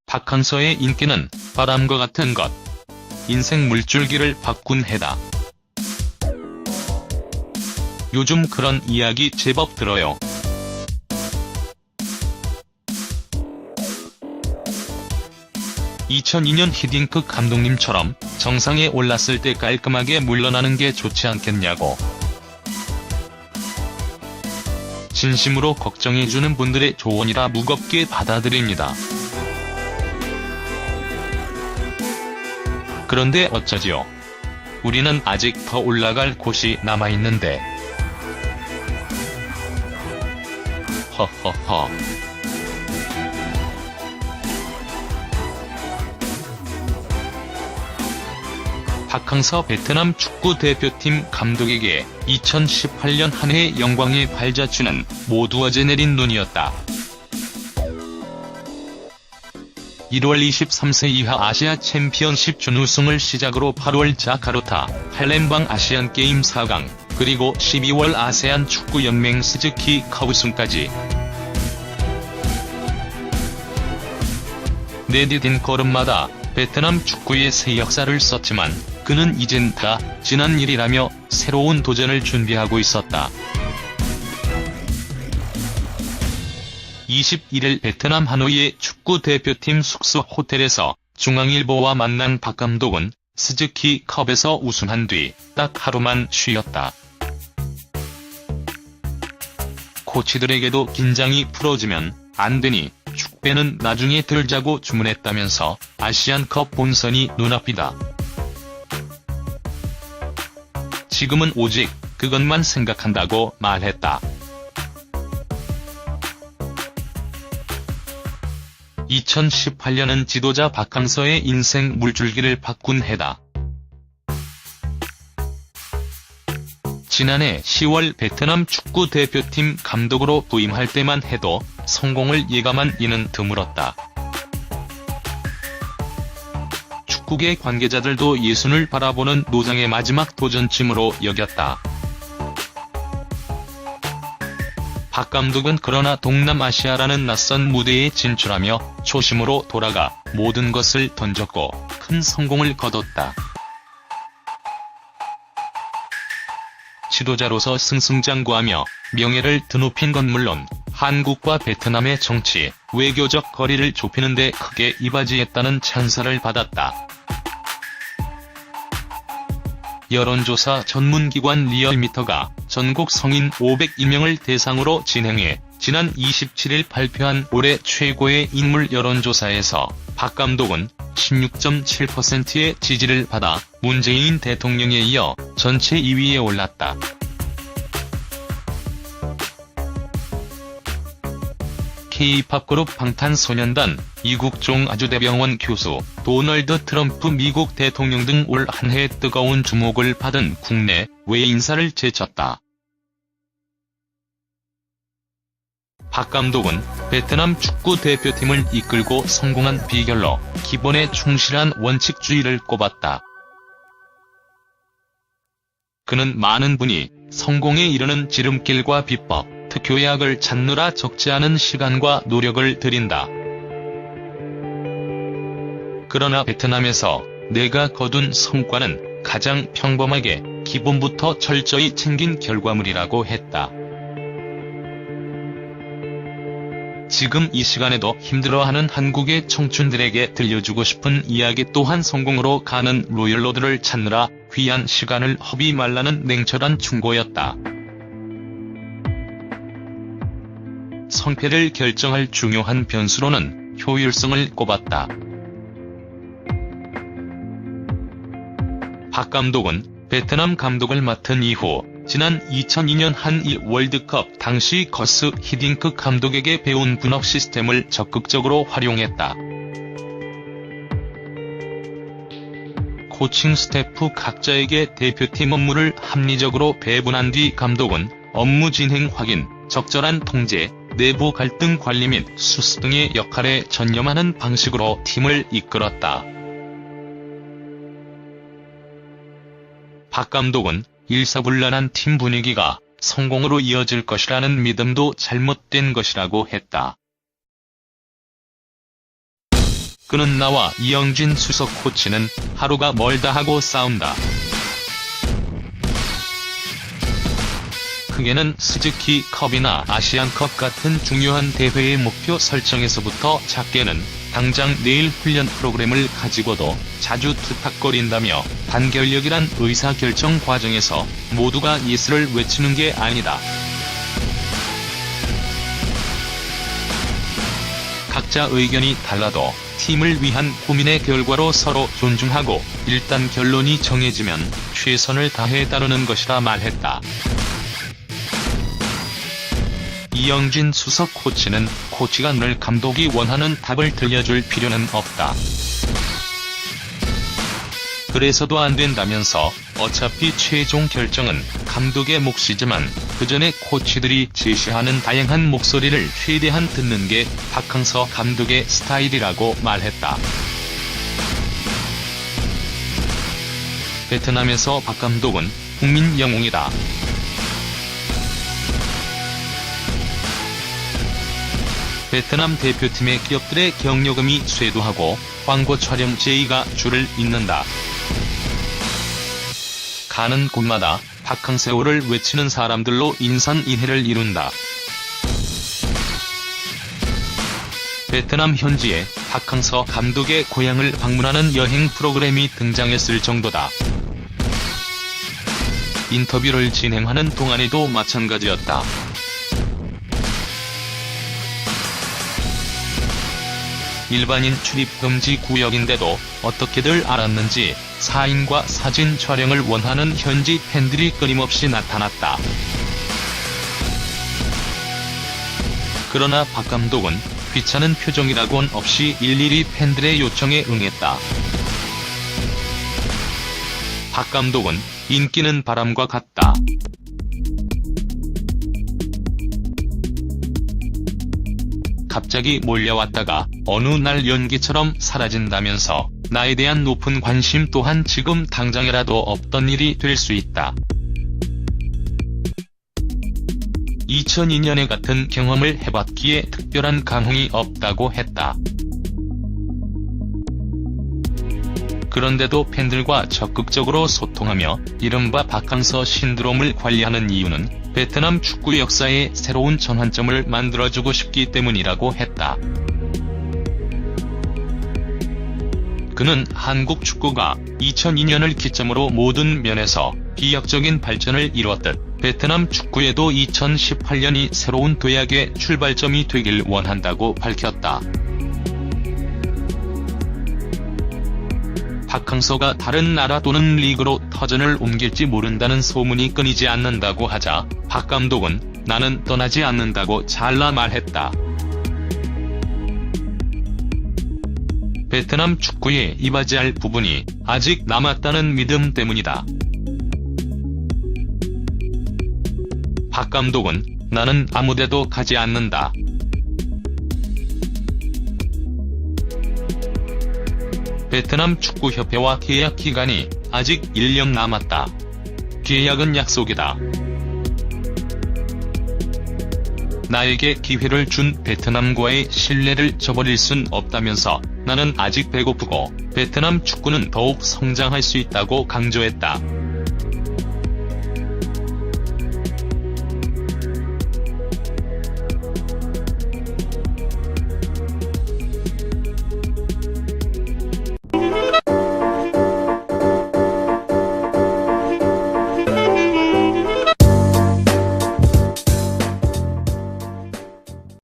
박항서의 인기는 바람과 같은 것. 인생 물줄기를 바꾼 해다. 요즘 그런 이야기 제법 들어요. (2002년) 히딩크 감독님처럼 정상에 올랐을 때 깔끔하게 물러나는 게 좋지 않겠냐고. 진심으로 걱정해주는 분들의 조언이라 무겁게 받아들입니다. 그런데 어쩌지요? 우리는 아직 더 올라갈 곳이 남아있는데. 허허허. 박항서 베트남 축구대표팀 감독에게 2018년 한 해의 영광의 발자취는 모두 어제 내린 눈이었다. 1월 23세 이하 아시아 챔피언십 준우승을 시작으로 8월 자카르타, 팔렘방 아시안게임 4강, 그리고 12월 아세안 축구연맹 스즈키 컵 우승까지. 내디딘 걸음마다 베트남 축구의 새 역사를 썼지만 그는 이젠 다 지난 일이라며 새로운 도전을 준비하고 있었다. 21일 베트남 하노이의 축구대표팀 숙소 호텔에서 중앙일보와 만난 박 감독은 스즈키 컵에서 우승한 뒤 딱 하루만 쉬었다. 코치들에게도 긴장이 풀어지면 안 되니 축배는 나중에 들자고 주문했다면서 아시안컵 본선이 눈앞이다. 지금은 오직 그것만 생각한다고 말했다. 2018년은 지도자 박항서의 인생 물줄기를 바꾼 해다. 지난해 10월 베트남 축구대표팀 감독으로 부임할 때만 해도 성공을 예감한 이는 드물었다. 축구계 관계자들도 예순을 바라보는 노장의 마지막 도전쯤으로 여겼다. 박 감독은 그러나 동남아시아라는 낯선 무대에 진출하며 초심으로 돌아가 모든 것을 던졌고 큰 성공을 거뒀다. 지도자로서 승승장구하며 명예를 드높인 건 물론 한국과 베트남의 정치, 외교적 거리를 좁히는 데 크게 이바지했다는 찬사를 받았다. 여론조사 전문기관 리얼미터가 전국 성인 502명을 대상으로 진행해 지난 27일 발표한 올해 최고의 인물 여론조사에서 박 감독은 16.7%의 지지를 받아 문재인 대통령에 이어 전체 2위에 올랐다. K-팝 그룹 방탄소년단, 이국종 아주대병원 교수, 도널드 트럼프 미국 대통령 등 올 한 해 뜨거운 주목을 받은 국내 외 인사를 제쳤다. 박 감독은 베트남 축구대표팀을 이끌고 성공한 비결로 기본에 충실한 원칙주의를 꼽았다. 그는 많은 분이 성공에 이르는 지름길과 비법, 특효약을 찾느라 적지 않은 시간과 노력을 들인다. 그러나 베트남에서 내가 거둔 성과는 가장 평범하게 기본부터 철저히 챙긴 결과물이라고 했다. 지금 이 시간에도 힘들어하는 한국의 청춘들에게 들려주고 싶은 이야기 또한 성공으로 가는 로열로드를 찾느라 귀한 시간을 허비 말라는 냉철한 충고였다. 성패를 결정할 중요한 변수로는 효율성을 꼽았다. 박 감독은 베트남 감독을 맡은 이후 지난 2002년 한일 월드컵 당시 거스 히딩크 감독에게 배운 분업 시스템을 적극적으로 활용했다. 코칭 스태프 각자에게 대표팀 업무를 합리적으로 배분한 뒤 감독은 업무 진행 확인, 적절한 통제, 내부 갈등 관리 및 수습 등의 역할에 전념하는 방식으로 팀을 이끌었다. 박 감독은 일사불란한 팀 분위기가 성공으로 이어질 것이라는 믿음도 잘못된 것이라고 했다. 그는 나와 이영진 수석 코치는 하루가 멀다 하고 싸운다. 크게는 스즈키컵이나 아시안컵 같은 중요한 대회의 목표 설정에서부터 작게는 당장 내일 훈련 프로그램을 가지고도 자주 투탁거린다며 단결력이란 의사결정 과정에서 모두가 예스를 외치는 게 아니다. 각자 의견이 달라도 팀을 위한 고민의 결과로 서로 존중하고 일단 결론이 정해지면 최선을 다해 따르는 것이라 말했다. 이영진 수석 코치는 코치가 늘 감독이 원하는 답을 들려줄 필요는 없다. 그래서도 안 된다면서 어차피 최종 결정은 감독의 몫이지만 그 전에 코치들이 제시하는 다양한 목소리를 최대한 듣는 게 박항서 감독의 스타일이라고 말했다. 베트남에서 박 감독은 국민 영웅이다. 베트남 대표팀의 기업들의 경력금이 쇄도하고 광고 촬영 제의가 줄을 잇는다. 가는 곳마다 박항서를 외치는 사람들로 인산인해를 이룬다. 베트남 현지에 박항서 감독의 고향을 방문하는 여행 프로그램이 등장했을 정도다. 인터뷰를 진행하는 동안에도 마찬가지였다. 일반인 출입 금지 구역인데도 어떻게들 알았는지 사인과 사진 촬영을 원하는 현지 팬들이 끊임없이 나타났다. 그러나 박 감독은 귀찮은 표정이라곤 없이 일일이 팬들의 요청에 응했다. 박 감독은 인기는 바람과 같다. 갑자기 몰려왔다가 어느 날 연기처럼 사라진다면서 나에 대한 높은 관심 또한 지금 당장이라도 없던 일이 될 수 있다. 2002년에 같은 경험을 해봤기에 특별한 감흥이 없다고 했다. 그런데도 팬들과 적극적으로 소통하며 이른바 박항서 신드롬을 관리하는 이유는 베트남 축구 역사의 새로운 전환점을 만들어주고 싶기 때문이라고 했다. 그는 한국 축구가 2002년을 기점으로 모든 면에서 비약적인 발전을 이뤘듯 베트남 축구에도 2018년이 새로운 도약의 출발점이 되길 원한다고 밝혔다. 박항서가 다른 나라 또는 리그로 터전을 옮길지 모른다는 소문이 끊이지 않는다고 하자 박 감독은 나는 떠나지 않는다고 잘라 말했다. 베트남 축구에 이바지할 부분이 아직 남았다는 믿음 때문이다. 박 감독은 나는 아무데도 가지 않는다. 베트남 축구협회와 계약 기간이 아직 1년 남았다. 계약은 약속이다. 나에게 기회를 준 베트남과의 신뢰를 저버릴 순 없다면서 나는 아직 배고프고 베트남 축구는 더욱 성장할 수 있다고 강조했다.